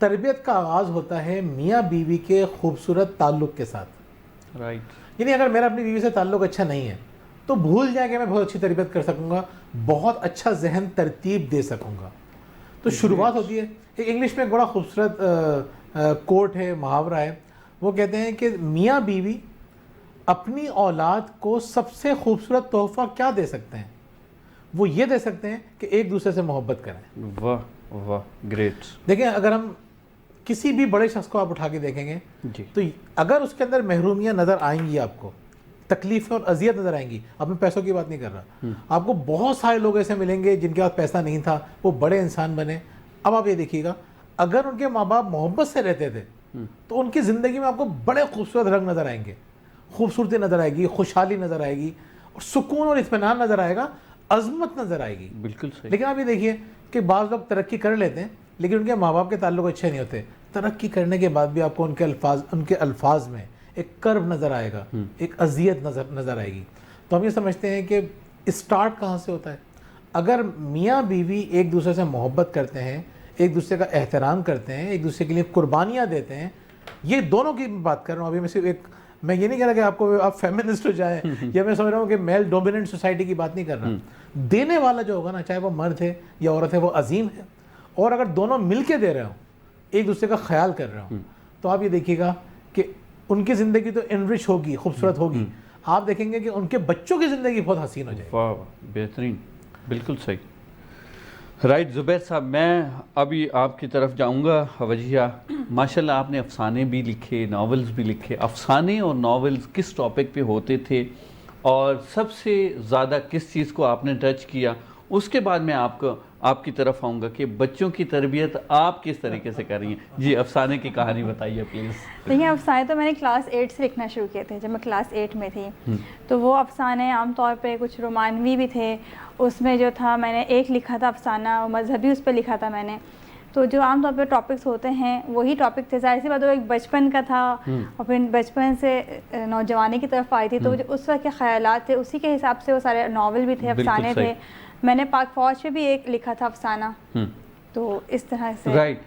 تربیت کا آغاز ہوتا ہے میاں بیوی کے خوبصورت تعلق کے ساتھ. رائٹ. یعنی اگر میرا اپنی بیوی سے تعلق اچھا نہیں ہے تو بھول جائیں کہ میں بہت اچھی تربیت کر سکوں گا, بہت اچھا ذہن ترتیب دے سکوں گا. تو شروعات ہوتی ہے. ایک انگلش میں ایک بڑا خوبصورت کوٹ ہے, محاورہ ہے, وہ کہتے ہیں کہ میاں بیوی اپنی اولاد کو سب سے خوبصورت تحفہ کیا دے سکتے ہیں؟ وہ یہ دے سکتے ہیں کہ ایک دوسرے سے محبت کریں. واہ واہ, گریٹ. دیکھیں اگر ہم کسی بھی بڑے شخص کو آپ اٹھا کے دیکھیں گے تو اگر اس کے اندر محرومیاں نظر آئیں گی, آپ کو تکلیفیں اور اذیت نظر آئیں گی, اب میں پیسوں کی بات نہیں کر رہا, آپ کو بہت سارے لوگ ایسے ملیں گے جن کے پاس پیسہ نہیں تھا, وہ بڑے انسان بنے. اب آپ یہ دیکھیے گا, اگر ان کے ماں باپ محبت سے رہتے تھے تو ان کی زندگی میں آپ کو بڑے خوبصورت رنگ نظر آئیں گے, خوبصورتی نظر آئے گی, خوشحالی نظر آئے گی, اور سکون اور اطمینان نظر آئے گا, عظمت نظر آئے گی. بالکل صحیح. لیکن آپ یہ دیکھیے کہ بعض لوگ ترقی کر لیتے ہیں لیکن ان کے ماں باپ کے تعلق اچھے نہیں ہوتے. ترقی کرنے کے بعد بھی آپ کو ان کے الفاظ میں ایک کرب نظر آئے گا, ایک اذیت نظر آئے گی. تو ہم یہ سمجھتے ہیں کہ اسٹارٹ کہاں سے ہوتا ہے؟ اگر میاں بیوی ایک دوسرے سے محبت کرتے ہیں, ایک دوسرے کا احترام کرتے ہیں, ایک دوسرے کے لیے قربانیاں دیتے ہیں, یہ دونوں کی بات کر رہا ہوں. ابھی میں صرف میں یہ نہیں کہہ رہا کہ آپ فیمنسٹ ہو جائیں, یا میں سمجھ رہا ہوں کہ میل ڈومیننٹ سوسائٹی کی بات نہیں کر رہا. دینے والا جو ہوگا نا, چاہے وہ مرد ہے یا عورت ہے, وہ عظیم ہے. اور اگر دونوں مل کے دے رہے ہوں, ایک دوسرے کا خیال کر رہے ہوں, تو آپ یہ دیکھیے گا کہ ان کی زندگی تو انرچ ہوگی, خوبصورت ہوگی. آپ دیکھیں گے کہ ان کے بچوں کی زندگی بہت حسین ہو جائے گی. واہ, بہترین, بالکل صحیح. رائٹ زبیر صاحب, میں ابھی آپ کی طرف جاؤں گا. وجیہ, ماشاءاللہ آپ نے افسانے بھی لکھے, ناولز بھی لکھے. افسانے اور ناولز کس ٹاپک پہ ہوتے تھے اور سب سے زیادہ کس چیز کو آپ نے ٹچ کیا؟ اس کے بعد میں آپ کی طرف آؤں گا کہ بچوں کی تربیت آپ کس طریقے سے کر رہی ہیں. جی, افسانے کی کہانی بتائیے پلیز. دیکھیں, افسانے تو میں نے کلاس 8 سے لکھنا شروع کیے تھے, جب میں کلاس 8 میں تھی. تو وہ افسانے عام طور پہ کچھ رومانوی بھی تھے. اس میں جو تھا, میں نے ایک لکھا تھا افسانہ مذہبی, اس پہ لکھا تھا میں نے. تو جو عام طور پہ ٹاپکس ہوتے ہیں وہی ٹاپک تھے. ظاہر سی بات, وہ ایک بچپن کا تھا اور پھر بچپن سے نوجوانی کی طرف آئی تھی, تو جو اس وقت کے خیالات تھے اسی کے حساب سے وہ سارے ناول بھی تھے, افسانے تھے. میں نے پاک فوج پہ بھی ایک لکھا تھا افسانہ. تو اس طرح سے. رائٹ.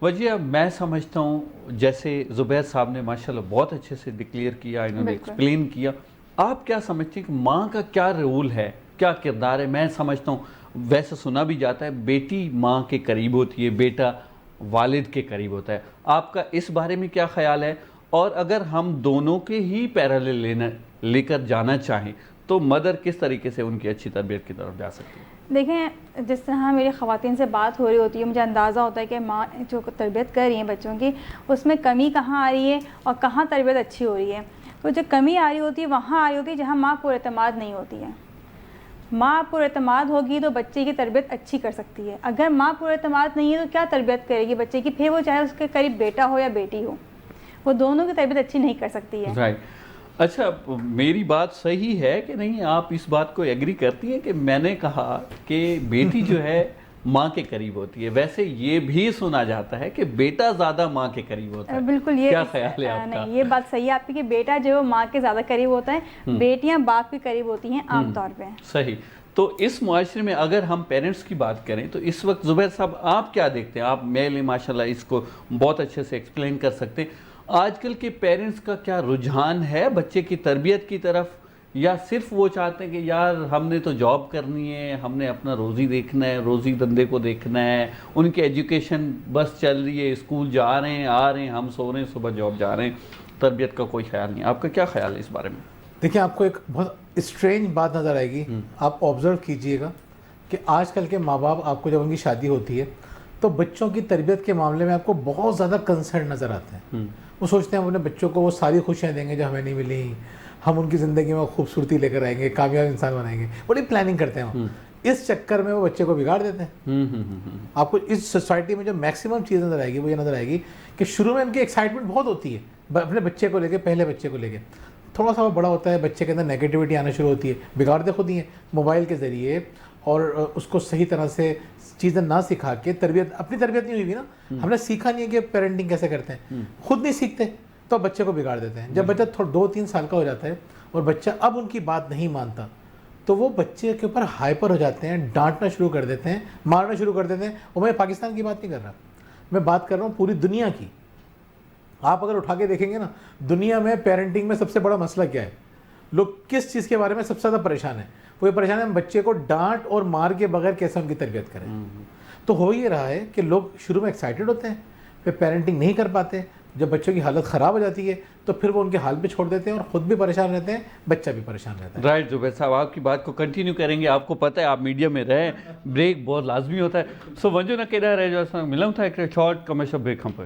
وجیہ, میں سمجھتا ہوں جیسے زبیر صاحب نے ماشاءاللہ بہت اچھے سے ڈکلیئر کیا, انہوں نے ایکسپلین کیا. آپ کیا سمجھتے ہیں کہ ماں کا کیا رول ہے, کیا کردار ہے؟ میں سمجھتا ہوں, ویسے سنا بھی جاتا ہے بیٹی ماں کے قریب ہوتی ہے, بیٹا والد کے قریب ہوتا ہے. آپ کا اس بارے میں کیا خیال ہے؟ اور اگر ہم دونوں کے ہی پیرالل لے کر جانا چاہیں تو مدر کس طریقے سے ان کی اچھی تربیت کی طرف جا سکتی ہے؟ دیکھیں, جس طرح میری خواتین سے بات ہو رہی ہوتی ہے, مجھے اندازہ ہوتا ہے کہ ماں جو تربیت کر رہی ہیں بچوں کی, اس میں کمی کہاں آ رہی ہے اور کہاں تربیت اچھی ہو رہی ہے. تو جو کمی آ رہی ہوتی ہے وہاں آ رہی ہوتی ہے جہاں ماں پر اعتماد نہیں ہوتی ہے. ماں پر اعتماد ہوگی تو بچے کی تربیت اچھی کر سکتی ہے. اگر ماں پر اعتماد نہیں ہے تو کیا تربیت کرے گی بچے کی؟ پھر وہ چاہے اس کے قریب بیٹا ہو یا بیٹی ہو, وہ دونوں کی تربیت اچھی نہیں کر سکتی ہے. رائٹ. اچھا, میری بات صحیح ہے کہ نہیں؟ آپ اس بات کو ایگری کرتی ہیں کہ میں نے کہا کہ بیٹی جو ہے ماں کے قریب ہوتی ہے, ویسے یہ بھی سنا جاتا ہے کہ بیٹا زیادہ ماں کے قریب ہوتا ہے. بالکل, یہ کیا خیال ہے آپ کا؟ نہیں, یہ بات صحیح ہے آپ کی کہ بیٹا جو ماں کے زیادہ قریب ہوتا ہے, بیٹیاں باپ کے قریب ہوتی ہیں عام طور پہ. صحیح. تو اس معاشرے میں اگر ہم پیرنٹس کی بات کریں تو اس وقت زبیر صاحب آپ کیا دیکھتے ہیں؟ آپ میل ماشاءاللہ اس کو بہت اچھے سے ایکسپلین کر سکتے ہیں. آج کل کے پیرنٹس کا کیا رجحان ہے بچے کی تربیت کی طرف, یا صرف وہ چاہتے ہیں کہ یار ہم نے تو جاب کرنی ہے, ہم نے اپنا روزی دیکھنا ہے, روزی دندے کو دیکھنا ہے, ان کی ایجوکیشن بس چل رہی ہے, اسکول جا رہے ہیں, آ رہے ہیں, ہم سو رہے ہیں, صبح جاب جا رہے ہیں, تربیت کا کوئی خیال نہیں. آپ کا کیا خیال ہے اس بارے میں؟ دیکھیں, آپ کو ایک بہت اسٹرینج بات نظر آئے گی. آپ آبزرو کیجئے گا کہ آج کل کے ماں باپ, آپ کو جب ان کی شادی ہوتی ہے تو بچوں کی تربیت کے معاملے میں آپ کو بہت زیادہ کنسرن نظر آتے ہیں. وہ سوچتے ہیں ہم اپنے بچوں کو وہ ساری خوشیاں دیں گے جو ہمیں نہیں ملی, ہم ان کی زندگی میں خوبصورتی لے کر آئیں گے, کامیاب انسان بنائیں گے, بڑی پلاننگ کرتے ہیں. اس چکر میں وہ بچے کو بگاڑ دیتے ہیں. آپ کو اس سوسائٹی میں جو میکسیمم چیز نظر آئے گی وہ یہ نظر آئے گی کہ شروع میں ان کی ایکسائٹمنٹ بہت ہوتی ہے اپنے بچے کو لے کے, پہلے بچے کو لے کے. تھوڑا سا وہ بڑا ہوتا ہے, بچے کے اندر نیگیٹیوٹی آنا شروع ہوتی ہے, بگاڑتے خود ہی ہیں موبائل کے ذریعے, اور اس کو صحیح طرح سے چیزیں نہ سکھا کے. تربیت, اپنی تربیت نہیں ہوئی نا, ہم نے سیکھا نہیں ہے کہ پیرنٹنگ کیسے کرتے ہیں, خود نہیں سیکھتے تو بچے کو بگاڑ دیتے ہیں. جب بچہ 2-3 سال کا ہو جاتا ہے اور بچہ اب ان کی بات نہیں مانتا تو وہ بچے کے اوپر ہائپر ہو جاتے ہیں, ڈانٹنا شروع کر دیتے ہیں, مارنا شروع کر دیتے ہیں. اور میں پاکستان کی بات نہیں کر رہا, میں بات کر رہا ہوں پوری دنیا کی. آپ اگر اٹھا کے دیکھیں گے نا, دنیا میں پیرنٹنگ میں سب سے بڑا مسئلہ کیا ہے, لوگ کس چیز کے بارے میں سب سے زیادہ پریشان ہیں؟ وہ یہ پریشان ہے ہم بچے کو ڈانٹ اور مار کے بغیر کیسے ان کی تربیت کریں. تو ہو یہ رہا ہے کہ لوگ شروع میں ایکسائٹیڈ ہوتے ہیں, پھر پیرنٹنگ نہیں کر پاتے, جب بچوں کی حالت خراب ہو جاتی ہے تو پھر وہ ان کے حال پہ چھوڑ دیتے ہیں اور خود بھی پریشان رہتے ہیں, بچہ بھی پریشان رہتا ہے. رائٹ زبیر صاحب, آپ کی بات کو کنٹینیو کریں گے. آپ کو پتہ ہے آپ میڈیا میں رہیں, بریک بہت لازمی ہوتا ہے. سو ونجو نہ کہہ رہے جو ملوں تھا ایک شارٹ کمرشل بریک ہم پر.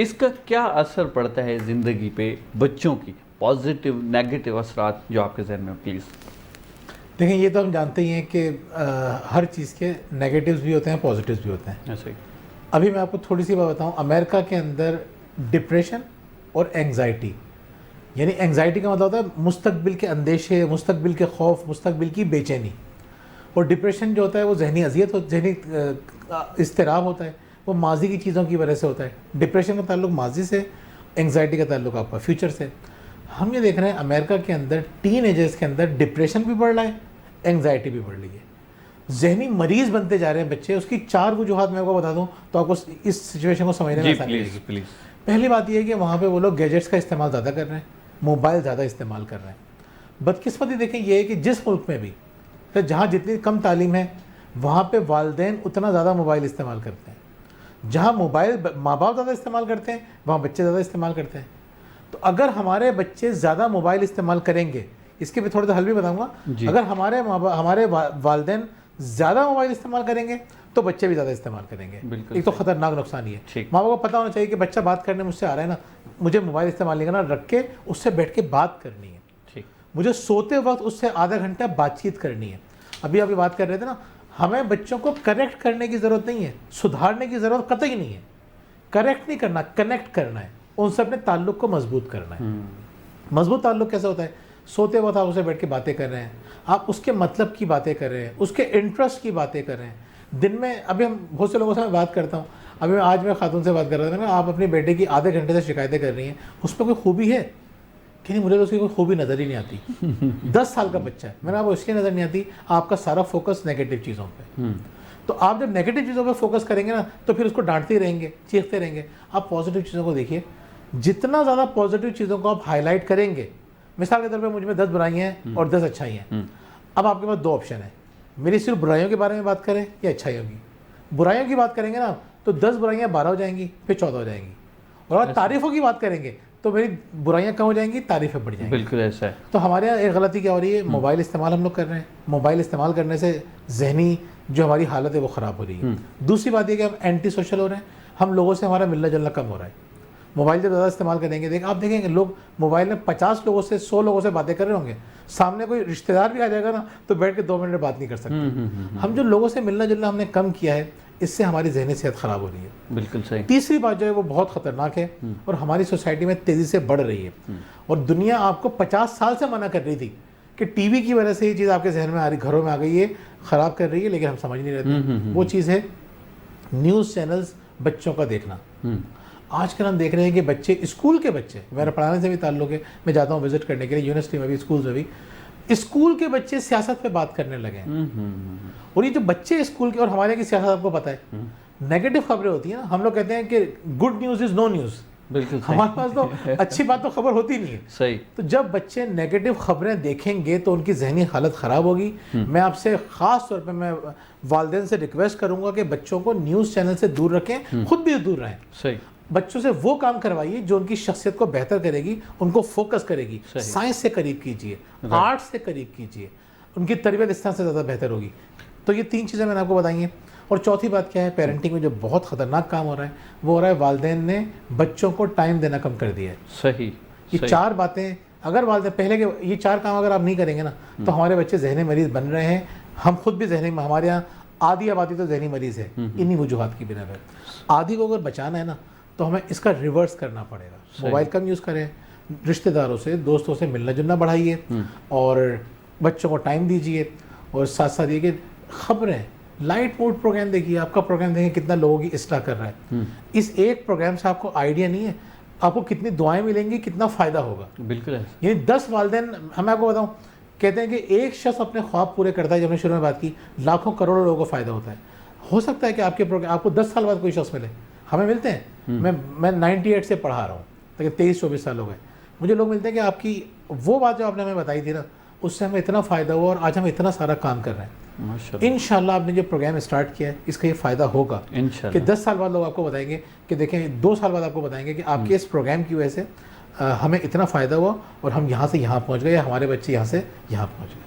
اس کا کیا اثر پڑتا ہے زندگی پہ بچوں کی، پازیٹیو نیگیٹو اثرات جو آپ کے ذہن میں پلیز؟ دیکھیں یہ تو ہم جانتے ہی ہیں کہ ہر چیز کے نیگیٹیوز بھی ہوتے ہیں پازیٹیوز بھی ہوتے ہیں. ایسے ہی. ابھی میں آپ کو تھوڑی سی بات بتاؤں. امریکہ کے اندر ڈپریشن اور اینگزائٹی، یعنی اینگزائٹی کا مطلب ہوتا ہے مستقبل کے اندیشے، مستقبل کے خوف، مستقبل کی بے چینی. اور ڈپریشن جو ہوتا ہے وہ ذہنی اذیت ذہنی اضطراب ہوتا ہے، وہ ماضی کی چیزوں کی وجہ سے ہوتا ہے. ڈپریشن کا تعلق ماضی سے، اینگزائٹی کا تعلق آپ کا فیوچر سے. ہم یہ دیکھ رہے ہیں امریکہ کے اندر ٹین ایجرز کے اندر ڈپریشن بھی بڑھ رہا ہے، اینگزائٹی بھی بڑھ رہی ہے. ذہنی مریض بنتے جا رہے ہیں بچے. اس کی 4 وجوہات میں آپ کو بتا دوں تو آپ کو اس سچویشن کو سمجھنے میں آسانی ہوگی. پلیز. پہلی بات یہ ہے کہ وہاں پہ وہ لوگ گیجٹس کا استعمال زیادہ کر رہے ہیں، موبائل زیادہ استعمال کر رہے ہیں. بدقسمتی دیکھیں یہ ہے کہ جس ملک میں بھی جہاں جتنی کم تعلیم ہے وہاں پہ والدین اتنا زیادہ موبائل استعمال کرتے ہیں. جہاں موبائل ماں باپ زیادہ استعمال کرتے ہیں وہاں بچے زیادہ استعمال کرتے ہیں. تو اگر ہمارے بچے زیادہ موبائل استعمال کریں گے، اس کے بھی تھوڑا سا حل بھی بتاؤں گا. اگر ہمارے والدین زیادہ موبائل استعمال کریں گے تو بچے بھی زیادہ استعمال کریں گے. ایک تو خطرناک نقصان یہ ہے. ماں باپ کو پتہ ہونا چاہیے کہ بچہ بات کرنے مجھ سے آ رہا ہے نا، مجھے موبائل استعمال نہیں کرنا، رکھ کے اس سے بیٹھ کے بات کرنی ہے. مجھے سوتے وقت اس سے آدھا گھنٹہ بات چیت کرنی ہے. ابھی ابھی بات کر رہے تھے نا، ہمیں بچوں کو کریکٹ کرنے کی ضرورت نہیں ہے، سدھارنے کی ضرورت قطعی نہیں ہے. کریکٹ نہیں کرنا، کنیکٹ کرنا ہے. ان سے اپنے تعلق کو مضبوط کرنا ہے. مضبوط تعلق کیسے ہوتا ہے؟ سوتے وقت آپ اسے بیٹھ کے باتیں کر رہے ہیں، آپ اس کے مطلب کی باتیں کر رہے ہیں، اس کے انٹرسٹ کی باتیں کر رہے ہیں. دن میں ابھی ہم بہت سے لوگوں سے میں بات کرتا ہوں. ابھی آج میں خاتون سے بات کر رہا تھا نا، آپ اپنے بیٹے کی آدھے گھنٹے سے شکایتیں کر رہی ہیں، اس پہ کوئی خوبی ہے کہ نہیں؟ مجھے تو اس کی کوئی خوبی نظر ہی نہیں آتی. 10 سال کا بچہ ہے، میں نے آپ کو اس کی نظر نہیں آتی. آپ کا سارا فوکس نیگیٹو چیزوں پہ. تو آپ جب نیگیٹو چیزوں پہ فوکس کریں گے نا تو پھر اس کو ڈانٹتے رہیں گے، چیختے رہیں گے. آپ پازیٹیو چیزوں کو دیکھیے. جتنا زیادہ پازیٹیو چیزوں کو آپ ہائی لائٹ کریں گے، مثال کے طور پہ مجھ میں 10 برائیاں ہیں اور 10 اچھائی ہیں. اب آپ کے پاس 2 آپشن ہیں، میری صرف برائیوں کے بارے میں بات کریں یا اچھائیوں کی. برائیوں کی بات کریں گے نا تو 10 برائیاں 12 ہو جائیں گی، پھر 14 ہو جائیں گی. اور اگر تعریفوں کی بات کریں گے تو میری برائیاں کم ہو جائیں گی، تعریفیں بڑھ جائیں گی. بالکل ایسا ہے. تو ہمارے یہاں ایک غلطی کیا ہو رہی ہے؟ موبائل استعمال ہم لوگ کر رہے ہیں. موبائل استعمال کرنے سے ذہنی جو ہماری حالت ہے وہ خراب ہو رہی ہے. دوسری بات یہ کہ ہم اینٹی سوشل ہو رہے ہیں. ہم لوگوں سے ہمارا ملنا جلنا کم ہو رہا ہے. موبائل جب زیادہ استعمال کریں گے، آپ دیکھیں گے لوگ موبائل میں 50 لوگوں سے 100 لوگوں سے باتیں کر رہے ہوں گے. سامنے کوئی رشتہ دار بھی آ جائے گا نا تو بیٹھ کے 2 منٹ بات نہیں کر سکتے. ہم جو لوگوں سے ملنا جلنا ہم نے کم کیا ہے، اس سے ہماری ذہنی صحت خراب ہو رہی ہے. بالکل صحیح. تیسری بات جو ہے وہ بہت خطرناک ہے اور ہماری سوسائٹی میں تیزی سے بڑھ رہی ہے. اور دنیا آپ کو 50 سال سے منع کر رہی تھی کہ ٹی وی کی وجہ سے یہ چیز آپ کے ذہن میں آ رہی، گھروں میں آ گئی ہے، خراب کر رہی ہے، لیکن ہم سمجھ نہیں رہتے. وہ چیز ہے نیوز چینلز بچوں کا دیکھنا. آج کل ہم دیکھ رہے ہیں کہ بچے، اسکول کے بچے، میرا پڑھانے سے بھی تعلق ہے، میں جاتا ہوں وزٹ کرنے کے لیے یونیورسٹی میں بھی، اسکولز میں بھی، اسکول کے بچے سیاست پہ بات کرنے لگے ہیں. اور یہ جو بچے اسکول کے، اور ہمارے کی سیاست آپ کو پتہ ہے نیگیٹو خبریں ہوتی ہیں نا، ہم لوگ کہتے ہیں کہ good news is no news. بالکل ہمارے پاس تو اچھی بات تو خبر ہوتی نہیں ہے. صحیح. تو جب بچے نیگیٹو خبریں دیکھیں گے تو ان کی ذہنی حالت خراب ہوگی. میں آپ سے خاص طور پہ میں والدین سے ریکویسٹ کروں گا کہ بچوں کو نیوز چینل سے دور رکھیں، خود بھی دور رہیں. صحیح. بچوں سے وہ کام کروائیے جو ان کی شخصیت کو بہتر کرے گی، ان کو فوکس کرے گی. سائنس سے قریب کیجیے، آرٹ سے قریب کیجیے، ان کی تربیت اس طرح سے زیادہ بہتر ہوگی. تو یہ 3 چیزیں میں نے آپ کو بتائی ہیں. اور چوتھی بات کیا ہے؟ پیرنٹنگ میں جو بہت خطرناک کام ہو رہا ہے وہ ہو رہا ہے والدین نے بچوں کو ٹائم دینا کم کر دیا ہے. صحیح. یہ 4 باتیں اگر والدین پہلے کے یہ 4 کام اگر آپ نہیں کریں گے نا تو ہمارے بچے ذہنی مریض بن رہے ہیں. ہم خود بھی ذہنی، ہمارے یہاں آدھی آبادی تو ذہنی مریض ہے انہی وجوہات کی بنا پر. آدھی کو اگر بچانا ہے نا تو ہمیں اس کا ریورس کرنا پڑے گا. موبائل کم یوز کریں، رشتہ داروں سے، دوستوں سے ملنا جلنا بڑھائیے، اور بچوں کو ٹائم دیجیے. اور ساتھ ساتھ یہ کہ خبریں، لائٹ موڈ پروگرام دیکھیے. آپ کا پروگرام دیکھیں کتنا لوگوں کی اصلاح کر رہا ہے. اس ایک پروگرام سے آپ کو آئیڈیا نہیں ہے آپ کو کتنی دعائیں ملیں گی، کتنا فائدہ ہوگا. بالکل ہے. یعنی 10 والدین، ہم آپ کو بتاؤں، کہتے ہیں کہ ایک شخص اپنے خواب پورے کرتا ہے. جب ہم نے شروع میں بات کی، لاکھوں کروڑوں لوگوں کو فائدہ ہوتا ہے. ہو سکتا ہے کہ آپ کے پروگرام آپ کو 10 سال بعد کوئی شخص ملے. ہمیں ملتے ہیں. میں 98 سے پڑھا رہا ہوں، تاکہ 23-24 سال ہو گئے. مجھے لوگ ملتے ہیں کہ آپ کی وہ بات جو آپ نے ہمیں بتائی تھی نا، اس سے ہمیں اتنا فائدہ ہوا اور آج ہم اتنا سارا کام کر رہے ہیں. انشاءاللہ آپ نے جو پروگرام اسٹارٹ کیا ہے اس کا یہ فائدہ ہوگا کہ 10 سال بعد لوگ آپ کو بتائیں گے کہ دیکھیں، 2 سال بعد آپ کو بتائیں گے کہ آپ کے اس پروگرام کی وجہ سے ہمیں اتنا فائدہ ہوا اور ہم یہاں سے یہاں پہنچ گئے، یا ہمارے بچے یہاں سے یہاں پہنچ گئے.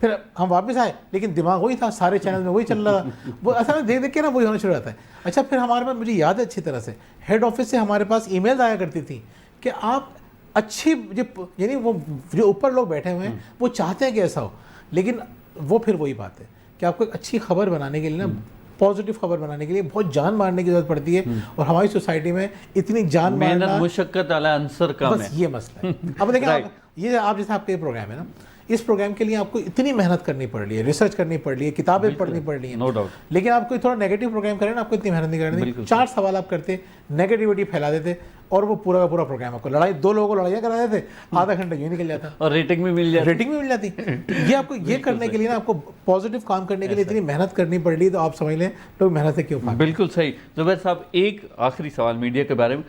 پھر ہم واپس آئے لیکن دماغ وہی تھا, سارے چینل میں وہی چل رہا تھا, وہ اصل میں دیکھ دیکھ کے نا وہی ہونا شروع ہوتا ہے. اچھا پھر ہمارے پاس, مجھے یاد ہے اچھی طرح سے, ہیڈ آفس سے ہمارے پاس ای میل آیا کرتی تھی کہ آپ اچھی, یعنی وہ جو اوپر لوگ بیٹھے ہوئے ہیں وہ چاہتے ہیں کہ ایسا ہو, لیکن وہ پھر وہی بات ہے کہ آپ کو ایک اچھی خبر بنانے کے لیے نا, پازیٹیو خبر بنانے کے لیے بہت جان مارنے کی ضرورت پڑتی ہے, اور ہماری سوسائٹی میں اتنی جان مارنا, محنت مشقت اعلی عنصر کم ہے, بس یہ مسئلہ ہے. اب دیکھیں یہ آپ جیسے آپ کا یہ پروگرام ہے نا, اس پروگرام کے لیے آپ کو اتنی محنت کرنی پڑ رہی ہے, ریسرچ کرنی پڑ رہی ہے, کتابیں پڑھنی پڑ رہی ہیں, نو ڈاؤٹ, لیکن آپ کوئی تھوڑا نیگیٹو پروگرام کریں نا, آپ کو اتنی محنت نہیں کرنی. 4 سوال آپ کرتے, نیگیٹیوٹی پھیلا دیتے, اور وہ پورا کا پورا پروگرام آپ کو لڑائی, 2 لوگوں کو لڑائیاں کرا دیتے, آدھا گھنٹہ یوں نکل جاتا, اور ریٹنگ بھی مل جاتی, ریٹنگ بھی مل جاتی. یہ آپ کو یہ کرنے کے لیے نا, آپ کو پازیٹیو کام کرنے کے لیے اتنی محنت کرنی پڑ رہی ہے, تو آپ سمجھ لیں لوگ محنت سے کیوں کھاتے. بالکل صحیح. زبیر صاحب ایک آخری سوال میڈیا کے بارے میں,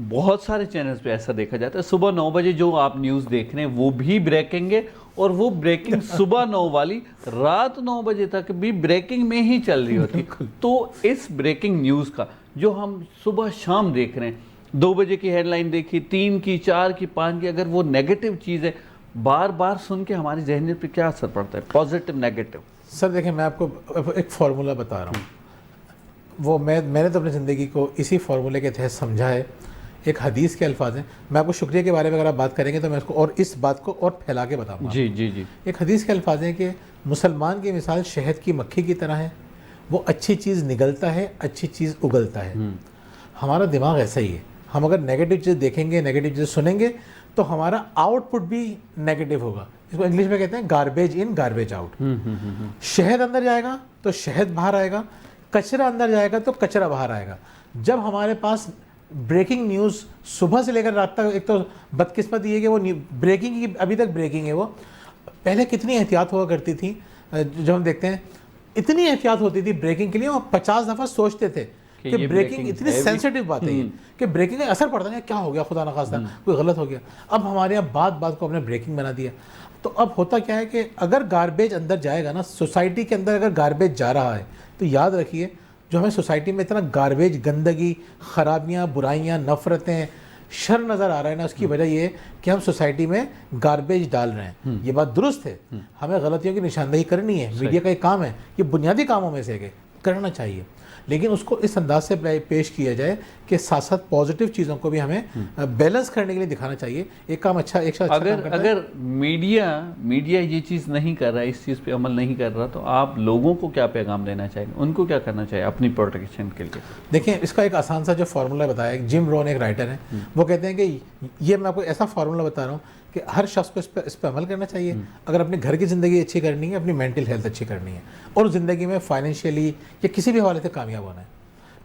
بہت سارے چینلز پہ ایسا دیکھا جاتا ہے صبح 9 بجے جو آپ نیوز دیکھ رہے ہیں وہ بھی بریکنگ ہے, اور وہ بریکنگ صبح 9 والی رات 9 بجے تک بھی بریکنگ میں ہی چل رہی ہوتی. تو اس بریکنگ نیوز کا جو ہم صبح شام دیکھ رہے ہیں, 2 بجے کی ہیڈ لائن دیکھی, 3 کی, 4 کی, 5 کی, اگر وہ نیگیٹو چیز ہے بار بار سن کے ہماری ذہنیت پہ کیا اثر پڑتا ہے, پازیٹیو نیگیٹو؟ سر دیکھیں میں آپ کو ایک فارمولہ بتا رہا ہوں, وہ میں نے تو اپنی زندگی کو اسی فارمولے کے تحت سمجھا ہے. ایک حدیث کے الفاظ ہیں, میں آپ کو شکریہ کے بارے میں اگر آپ بات کریں گے تو میں اس کو اور اس بات کو اور پھیلا کے بتاؤں گا. جی جی جی. ایک حدیث کے الفاظ ہیں کہ مسلمان کی مثال شہد کی مکھی کی طرح ہے, وہ اچھی چیز نگلتا ہے, اچھی چیز اگلتا ہے. ہمارا دماغ ایسا ہی ہے, ہم اگر نیگیٹو چیز دیکھیں گے, نیگیٹو چیز سنیں گے, تو ہمارا آؤٹ پٹ بھی نیگیٹو ہوگا. اس کو انگلش میں کہتے ہیں گاربیج ان گاربیج آؤٹ. شہد اندر جائے گا تو شہد باہر آئے گا, کچرا اندر جائے گا تو کچرا باہر آئے گا. جب ہمارے پاس بریکنگ نیوز صبح سے لے کر رات تک, ایک تو بدقسمت یہ ہے کہ وہ بریکنگ کی ابھی تک بریکنگ ہے. وہ پہلے کتنی احتیاط ہوا کرتی تھی, جو ہم دیکھتے ہیں اتنی احتیاط ہوتی تھی بریکنگ کے لیے, وہ 50 دفعہ سوچتے تھے کہ بریکنگ اتنی سینسیٹیو بات ہے کہ بریکنگ کا اثر پڑتا ہے, کیا ہو گیا خدا نخواستہ کوئی غلط ہو گیا. اب ہمارے یہاں بات بات کو ہم نے بریکنگ بنا دیا. تو اب ہوتا کیا ہے کہ اگر گاربیج اندر جائے گا نا, سوسائٹی کے اندر اگر گاربیج جا رہا ہے, تو یاد رکھیے جو ہمیں سوسائٹی میں اتنا گاربیج, گندگی, خرابیاں, برائیاں, نفرتیں, شر نظر آ رہا ہے نا, اس کی وجہ یہ ہے کہ ہم سوسائٹی میں گاربیج ڈال رہے ہیں. یہ بات درست ہے, ہمیں غلطیوں کی نشاندہی کرنی ہے, میڈیا کا ایک کام ہے, یہ بنیادی کاموں میں سے کرنا چاہیے, لیکن اس کو اس انداز سے پیش کیا جائے کہ ساتھ ساتھ پازیٹیو چیزوں کو بھی ہمیں بیلنس کرنے کے لیے دکھانا چاہیے. ایک کام اچھا, ایک ساتھ اگر میڈیا یہ چیز نہیں کر رہا, اس چیز پہ عمل نہیں کر رہا, تو آپ لوگوں کو کیا پیغام دینا چاہیں گے, ان کو کیا کرنا چاہیے اپنی پروٹیکشن کے لیے؟ دیکھیں اس کا ایک آسان سا جو فارمولہ بتایا ہے, جم رون ایک رائٹر ہیں, وہ کہتے ہیں کہ یہ میں آپ کو ایسا فارمولہ بتا رہا ہوں کہ ہر شخص کو اس پہ عمل کرنا چاہیے اگر اپنے گھر کی زندگی اچھی کرنی ہے, اپنی مینٹل ہیلتھ اچھی کرنی ہے, اور زندگی میں فائنینشیلی یا کسی بھی حوالے سے کامیاب ہونا ہے.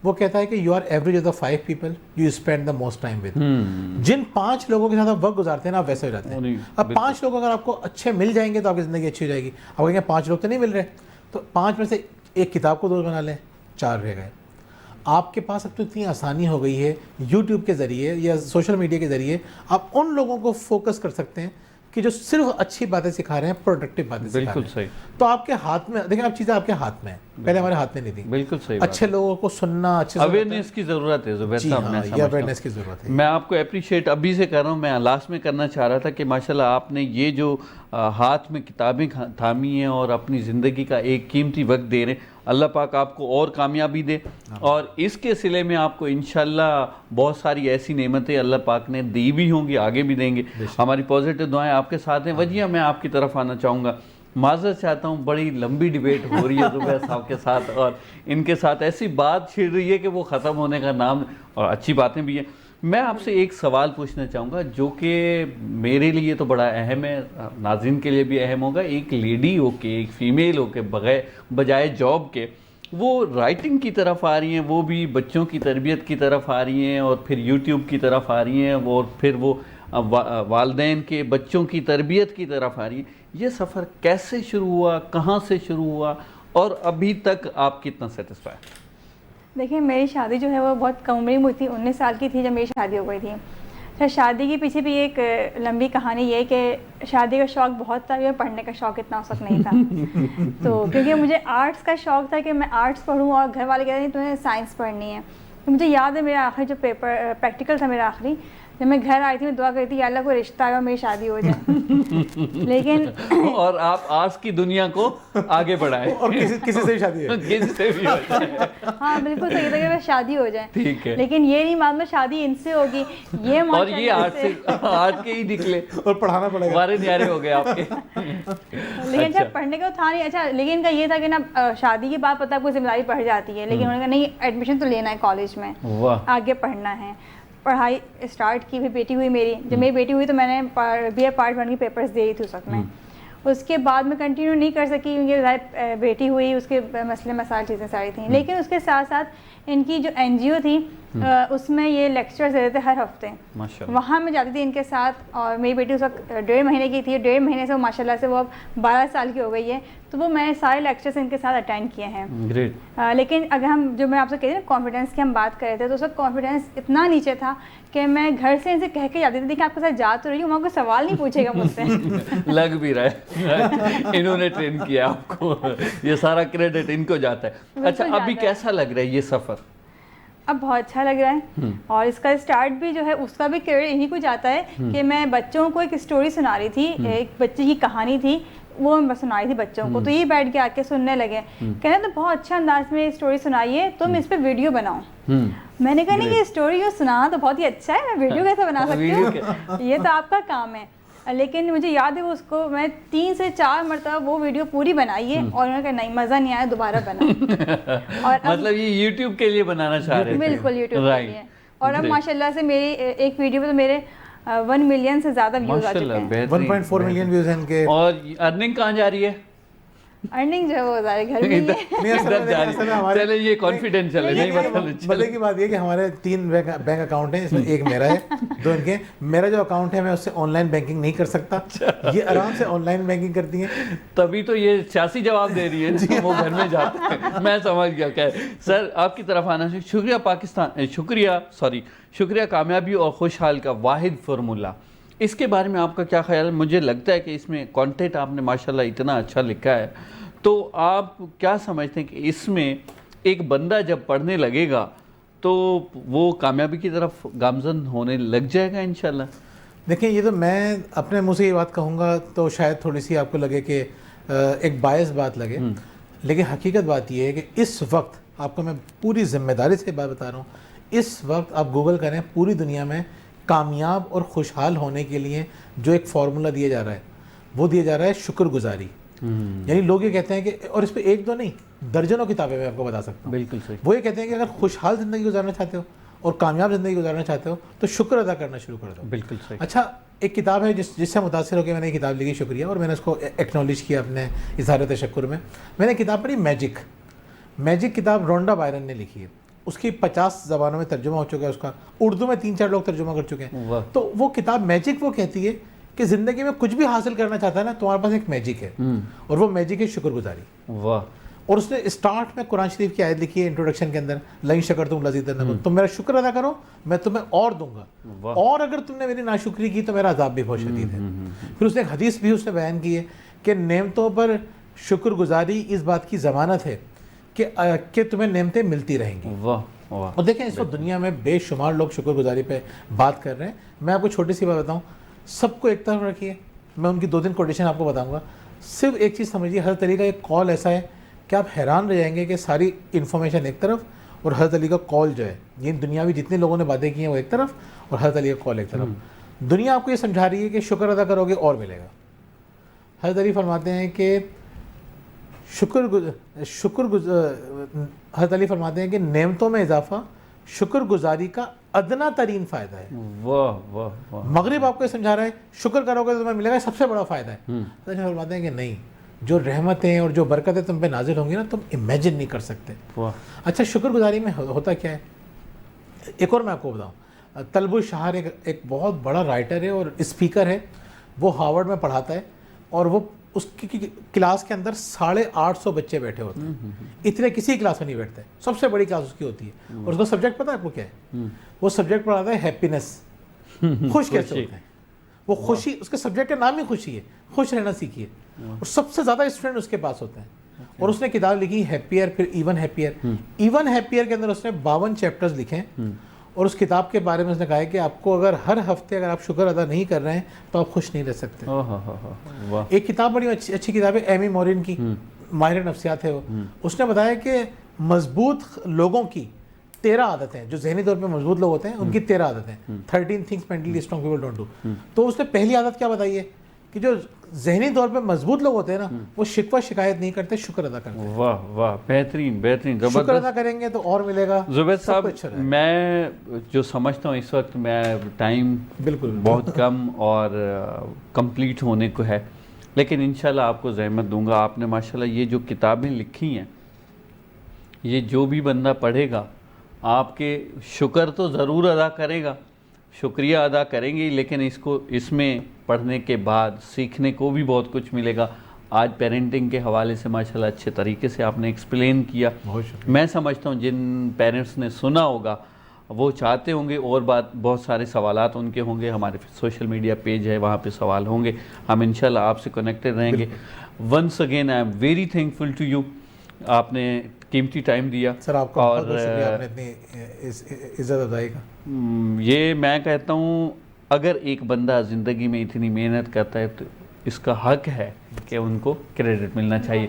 وہ کہتا ہے کہ you are average of the 5 people you spend the most time with. جن 5 لوگوں کے ساتھ آپ وقت گزارتے ہیں نا, آپ ویسے ہو جاتے ہیں. اب 5 لوگ اگر آپ کو اچھے مل جائیں گے تو آپ کی زندگی اچھی ہو جائے گی. اب کہیں گے 5 لوگ تو نہیں مل رہے, تو 5 میں سے ایک کتاب کو دوست بنا لیں, 4 رہ گئے. آپ کے پاس اب تو اتنی آسانی ہو گئی ہے, یوٹیوب کے ذریعے یا سوشل میڈیا کے ذریعے آپ ان لوگوں کو فوکس کر سکتے ہیں کہ جو صرف اچھی باتیں سکھا رہے ہیں, پروڈکٹیو باتیں سکھا رہے ہیں. بالکل صحیح. تو آپ کے ہاتھ میں, دیکھیں اب چیزیں آپ کے ہاتھ میں ہیں, پہلے ہمارے ہاتھ میں نہیں تھی. بالکل صحیح. اچھے لوگوں کو سننا, اچھے اویئرنیس کی ضرورت ہے زبیر صاحب, یہ اویئرنیس کی ضرورت ہے. میں آپ کو اپریشیٹ ابھی سے کر رہا ہوں. میں لاسٹ میں کرنا چاہ رہا تھا کہ ماشاءاللہ آپ نے یہ جو ہاتھ میں کتابیں تھامی ہیں اور اپنی زندگی کا ایک قیمتی وقت دے رہے ہیں, اللہ پاک آپ کو اور کامیابی دے, اور اس کے صلے میں آپ کو انشاءاللہ بہت ساری ایسی نعمتیں اللہ پاک نے دی بھی ہوں گی, آگے بھی دیں گے. ہماری پازیٹیو دعائیں آپ کے ساتھ ہیں. وجیہ میں آپ کی طرف آنا چاہوں گا, معذرت چاہتا ہوں, بڑی لمبی ڈیبیٹ ہو رہی ہے زبیر صاحب کے ساتھ, اور ان کے ساتھ ایسی بات چھڑ رہی ہے کہ وہ ختم ہونے کا نام, اور اچھی باتیں بھی ہیں. میں آپ سے ایک سوال پوچھنا چاہوں گا جو کہ میرے لیے تو بڑا اہم ہے, ناظرین کے لیے بھی اہم ہوگا. ایک لیڈی ہو کے, ایک فیمیل ہو کے, بجائے جاب کے وہ رائٹنگ کی طرف آ رہی ہیں, وہ بھی بچوں کی تربیت کی طرف آ رہی ہیں, اور پھر یوٹیوب کی طرف آ رہی ہیں, اور پھر وہ والدین کے بچوں کی تربیت کی طرف آ رہی ہیں. یہ سفر کیسے شروع ہوا, کہاں سے شروع ہوا, اور ابھی تک آپ کتنا سیٹسفائی؟ دیکھیں میری شادی جو ہے وہ بہت کم عمری میں تھی, 19 سال کی تھی جب میری شادی ہو گئی تھی. پھر شادی کے پیچھے بھی ایک لمبی کہانی یہ کہ شادی کا شوق بہت تھا, یہ پڑھنے کا شوق اتنا اس وقت نہیں تھا. تو کیونکہ مجھے آرٹس کا شوق تھا کہ میں آرٹس پڑھوں, اور گھر والے کہتے ہیں تمہیں سائنس پڑھنی ہے. تو مجھے یاد ہے میرا آخری جو پریکٹیکل تھا میرا آخری, جب میں گھر آئی تھی میں دعا کرتی تھی اللہ کو رشتہ آئے اور میری شادی ہو جائے لیکن اور آپ آج کی دنیا کو آگے بڑھائیں اور کسی سے بھی شادی ہو کسی سے بھی ہو جائے. ہاں بالکل صحیح تھا کہ میں شادی ہو جائے, ٹھیک ہے, لیکن یہ نہیں معلوم شادی ان سے ہوگی, یہ اور یہ آج کے ہی نکلے اور پڑھانا پڑے گا, وارے نیارے ہو گئے آپ کے. لیکن اچھا پڑھنے کا تھا نہیں. اچھا لیکن کا یہ تھا کہ نا شادی کی بات پتہ کوئی ذمہ داری پڑ جاتی ہے, لیکن انہوں نے کہا نہیں ایڈمیشن تو لینا ہے کالج میں, آگے پڑھنا ہے. پڑھائی اسٹارٹ کی, پھر بیٹی ہوئی میری. جب میری بیٹی ہوئی تو میں نے بی اے پارٹ 1 کی پیپرز دے تھی اس وقت میں. اس کے بعد میں کنٹینیو نہیں کر سکی کیونکہ بیٹی ہوئی, اس کے مسئلے مسائل چیزیں ساری تھیں. لیکن اس کے ساتھ ساتھ ان کی جو این جی او تھی اس میں یہ لیکچرز دیتے تھے ہر ہفتے, وہاں میں جاتی تھی ان کے ساتھ. اور میری بیٹی اس وقت 1.5 مہینے کی تھی, 1.5 مہینے سے وہ ماشاء اللہ سے وہ اب 12 سال کی ہو گئی ہے. تو وہ میں نے سارے لیکچرز ان کے ساتھ اٹینڈ کیے ہیں. لیکن اگر ہم جو میں آپ سے کہتی ہوں کانفیڈینس کی ہم بات کر رہے تھے, تو اس وقت کانفیڈینس اتنا نیچے تھا کہ میں گھر سے ان سے کہہ کے جاتی تھی کہ آپ کے ساتھ جا تو رہی ہوں, وہاں کوئی سوال نہیں پوچھے گا مجھ سے. لگ بھی رہا ہے انہوں نے ٹرین کیا آپ کو, یہ سارا کریڈٹ ان کو جاتا ہے. اچھا ابھی کیسا لگ رہا ہے یہ سفر؟ اب بہت اچھا لگ رہا ہے, اور اس کا اسٹارٹ بھی جو ہے اس کا بھی کریڈٹ انہیں کو جاتا ہے کہ میں بچوں کو ایک اسٹوری سنا رہی تھی, ایک بچے کی کہانی تھی, وہ میں سنائی تھی بچوں کو. تو یہ بیٹھ کے آ کے سننے لگے, کہنے تو بہت اچھا انداز میں اسٹوری سنائی ہے, تم اس پہ ویڈیو بناؤ. میں نے کہا نہیں کہ اسٹوری جو سنا تو بہت ہی اچھا ہے, میں ویڈیو کیسے بنا سکتی ہوں, یہ تو آپ کا کام ہے. لیکن مجھے یاد ہے اس کو میں 3 سے 4 مرتبہ وہ ویڈیو پوری بنائی ہے, اور انہوں نے کہا نہیں مزہ نہیں آیا, دوبارہ بنا. اور مطلب یہ یوٹیوب کے لیے بنانا چاہ رہے تھے؟ بالکل یوٹیوب کے لیے. اور اب ماشاء اللہ سے میری ایک ویڈیو پہ تو میرے 1 ملین سے زیادہ ویوز آ چکے ہیں. 1.4 ملین ویوز ہیں ان کے. اور ارننگ کہاں جا رہی ہے؟ ارننگ جو ہے وہ سارے گھر میں ہی ہے. چلے یہ کانفیڈینشیل ہے, نہیں مطلب مزے کی بات یہ کہ ہمارے 3 بینک اکاؤنٹ ہیں, اس میں ایک میرا ہے, 2 ان کے. میرا جو اکاؤنٹ ہے میں اس سے آن لائن بینکنگ نہیں کر سکتا, یہ آرام سے آن لائن بینکنگ کرتی ہیں. تبھی تو یہ سیاسی جواب دے رہی ہے, وہ گھر میں جاتے ہیں. میں سمجھ گیا. کہ سر آپ کی طرف آنا چاہیے. شکریہ پاکستان, شکریہ کامیابی اور خوشحال کا واحد فارمولہ. اس کے بارے میں آپ کا کیا خیال ہے؟ مجھے لگتا ہے کہ اس میں کانٹینٹ آپ نے ماشاءاللہ اتنا اچھا لکھا ہے, تو آپ کیا سمجھتے ہیں کہ اس میں ایک بندہ جب پڑھنے لگے گا تو وہ کامیابی کی طرف گامزن ہونے لگ جائے گا انشاءاللہ؟ دیکھیں یہ تو میں اپنے منہ سے یہ بات کہوں گا تو شاید تھوڑی سی آپ کو لگے کہ ایک باعث بات لگے, لیکن حقیقت بات یہ ہے کہ اس وقت آپ کو میں پوری ذمہ داری سے بات بتا رہا ہوں, اس وقت آپ گوگل کریں پوری دنیا میں کامیاب اور خوشحال ہونے کے لیے جو ایک فارمولہ دیا جا رہا ہے, وہ دیا جا رہا ہے شکر گزاری. یعنی لوگ یہ کہتے ہیں کہ, اور اس پہ 1-2 نہیں درجنوں کتابیں میں آپ کو بتا سکتا ہوں. بالکل صحیح. وہ یہ کہتے ہیں کہ اگر خوشحال زندگی گزارنا چاہتے ہو اور کامیاب زندگی گزارنا چاہتے ہو تو شکر ادا کرنا شروع کر دو. بالکل صحیح. اچھا ایک کتاب ہے جس سے متاثر ہو کے میں نے یہ کتاب لکھی, شکریہ, اور میں نے اس کو ایکنالج کیا اپنے اظہار تشکر میں. میں نے کتاب پڑھی میجک کتاب رونڈا بائرن نے لکھی ہے. اس کی 50 زبانوں میں ترجمہ ہو چکا ہے, اس کا اردو میں 3-4 لوگ ترجمہ کر چکے ہیں. تو وہ کتاب میجک وہ کہتی ہے کہ زندگی میں کچھ بھی حاصل کرنا چاہتا ہے نا, تمہارے پاس ایک میجک ہے, اور وہ میجک ہے شکر گزاری. واہ. اور اس نے اسٹارٹ میں قرآن شریف کی آیت لکھی ہے انٹروڈکشن کے اندر, لئن شکرتم لازیدنکم, تم میرا شکر ادا کرو میں تمہیں اور دوں گا, اور اگر تم نے میری ناشکری کی تو میرا عذاب بھی بہت شدید ہے. پھر اس نے ایک حدیث بھی اس نے بیان کی ہے کہ نعمتوں پر شکر گزاری اس بات کی ضمانت ہے کہ تمہیں نعمتیں ملتی رہیں گی. اور دیکھیں اس وقت دنیا میں بے شمار لوگ شکر گزاری پہ بات کر رہے ہیں. میں آپ کو چھوٹی سی بات بتاؤں, سب کو ایک طرف رکھیے, میں ان کی 2-3 کوٹیشن آپ کو بتاؤں گا. صرف ایک چیز سمجھیے, حضرت علی کا ایک قول ایسا ہے کہ آپ حیران رہ جائیں گے کہ ساری انفارمیشن ایک طرف اور حضرت علی کا قول جو ہے, یہ دنیاوی جتنے لوگوں نے باتیں کی ہیں وہ ایک طرف اور حضرت علی کا قول ایک طرف. دنیا آپ کو یہ سمجھا رہی ہے کہ شکر ادا کرو گے اور ملے گا. حضرت علی فرماتے ہیں کہ حضرت علی فرماتے ہیں کہ نعمتوں میں اضافہ شکر گزاری کا ادنا ترین فائدہ ہے. مغرب آپ کو یہ سمجھا رہا ہے شکر کرو گے تو تمہیں ملے گا, سب سے بڑا فائدہ ہے. حضرت علی فرماتے ہیں کہ نہیں, جو رحمتیں اور جو برکتیں تم پہ نازل ہوں گی نا, تم امیجن نہیں کر سکتے. اچھا شکر گزاری میں ہوتا کیا ہے, ایک اور میں آپ کو بتاؤں. طلب الشہر ایک بہت بڑا رائٹر ہے اور اسپیکر ہے, وہ ہارورڈ میں پڑھاتا ہے, اور وہ اس کی کلاس کے اندر 850 بچے بیٹھے ہوتے ہیں. اتنے کسی کلاس میں نہیں بیٹھتے, سب سے بڑی کلاس اس کی ہوتی ہے. اور اس کا سبجیکٹ پتہ ہے آپ کو کیا ہے؟ وہ سبجیکٹ پڑھاتا ہے ہیپینس, خوش کیسے ہوتے ہیں. وہ خوشی, اس کے سبجیکٹ کا نام ہی خوشی ہے, خوش رہنا سیکھیے. اور سب سے زیادہ اسٹوڈنٹ اس کے پاس ہوتے ہیں. اور اس نے کتاب لکھی ہیپیئر, پھر ایون ہیپیئر. ایون ہیپیئر کے اندر اس نے 52 چیپٹرز لکھے ہیں, اور اس کتاب کے بارے میں اس نے کہا ہے کہ آپ کو اگر ہر ہفتے اگر آپ شکر ادا نہیں کر رہے ہیں تو آپ خوش نہیں رہ سکتے. واہ. ایک کتاب بڑی اچھی کتاب ہے ایمی مورین کی, ماہر نفسیات ہے وہ, اس نے بتایا کہ مضبوط لوگوں کی 13 عادتیں, جو ذہنی طور پہ مضبوط لوگ ہوتے ہیں ان کی 13 عادتیں, 13 things mentally strong people don't do. تو اس نے پہلی عادت کیا بتائی ہے کہ جو ذہنی طور پہ مضبوط لوگ ہوتے ہیں نا وہ شکوہ شکایت نہیں کرتے, شکر ادا کرتے ہیں. واہ واہ, بہترین بہترین, شکر زبردست. ادا کریں گے تو اور ملے گا. زبید سب صاحب, کچھ اچھا رہے گا. میں جو سمجھتا ہوں اس وقت میں ٹائم بالکل بہت کم اور کمپلیٹ ہونے کو ہے, لیکن انشاءاللہ آپ کو زحمت دوں گا. آپ نے ماشاءاللہ یہ جو کتابیں لکھی ہیں, یہ جو بھی بندہ پڑھے گا آپ کے شکر تو ضرور ادا کرے گا, شکریہ ادا کریں گے, لیکن اس میں پڑھنے کے بعد سیکھنے کو بھی بہت کچھ ملے گا. آج پیرنٹنگ کے حوالے سے ماشاءاللہ اچھے طریقے سے آپ نے ایکسپلین کیا. بہت شکریہ. میں سمجھتا ہوں جن پیرنٹس نے سنا ہوگا وہ چاہتے ہوں گے, اور بہت سارے سوالات ان کے ہوں گے, ہمارے سوشل میڈیا پیج ہے وہاں پہ سوال ہوں گے, ہم انشاءاللہ آپ سے کنیکٹڈ رہیں گے. Once again I am very thankful to you, آپ نے قیمتی ٹائم دیا. سر آپ کا بہت بہت شکریہ, آپ نے اتنی عزت افزائی کا. یہ میں کہتا ہوں اگر ایک بندہ زندگی میں اتنی محنت کرتا ہے تو اس کا حق ہے کہ ان کو کریڈٹ ملنا چاہیے.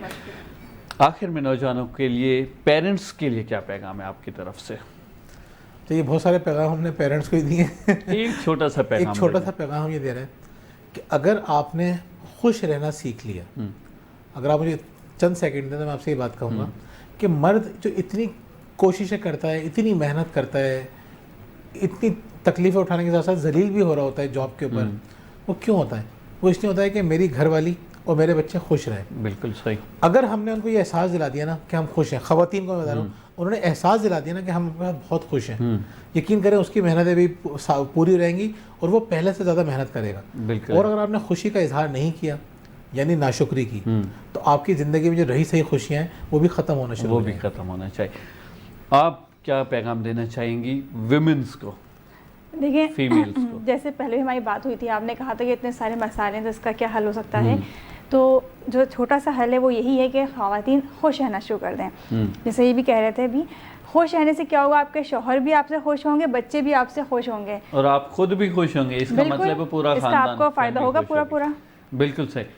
آخر میں نوجوانوں کے لیے, پیرنٹس کے لیے کیا پیغام ہے آپ کی طرف سے؟ تو یہ بہت سارے پیغام ہم نے پیرنٹس کو ہی دیے ہیں. ایک چھوٹا سا پیغام, ایک چھوٹا سا پیغام ہم یہ دے رہے ہیں کہ اگر آپ نے خوش رہنا سیکھ لیا, اگر آپ مجھے چند سیکنڈ دیں تو میں آپ سے یہ بات کہوں گا کہ مرد جو اتنی کوششیں کرتا ہے, اتنی محنت کرتا ہے, اتنی تکلیفیں اٹھانے کے ساتھ ساتھ ذلیل بھی ہو رہا ہوتا ہے جاب کے اوپر, وہ کیوں ہوتا ہے؟ وہ اس لیے ہوتا ہے کہ میری گھر والی اور میرے بچے خوش رہیں. بالکل صحیح. اگر ہم نے ان کو یہ احساس دلا دیا نا کہ ہم خوش ہیں, خواتین کو میں بتا رہا ہوں, انہوں نے احساس دلا دیا نا کہ ہم اپنے ساتھ بہت خوش ہیں, یقین کریں اس کی محنتیں بھی پوری رہیں گی اور وہ پہلے سے زیادہ محنت کرے گا. بالکل. اور اگر آپ نے خوشی کا اظہار نہیں کیا یعنی ناشکری کی, تو آپ کی زندگی میں جو رہی صحیح خوشیاں ہیں وہ بھی ختم ہونا شروع وہ بھی ختم ہونا چاہیے. آپ کیا پیغام دینا چاہیں گی ویمنس کو, دیکھیں فیمیلز کو؟ جیسے پہلے بھی ہماری بات ہوئی تھی, آپ نے کہا تھا کہ اتنے سارے مسائل ہیں تو اس کا کیا حل ہو سکتا ہے. تو جو چھوٹا سا حل ہے وہ یہی ہے کہ خواتین خوش رہنا شروع کر دیں. جیسے یہ بھی کہہ رہے تھے ابھی, خوش رہنے سے کیا ہوگا, آپ کے شوہر بھی آپ سے خوش ہوں گے, بچے بھی آپ سے خوش ہوں گے, اور آپ خود بھی خوش ہوں گے. اس کا مطلب ہے پورا اس کا خاندان آپ کو فائدہ ہوگا پورا. بالکل صحیح.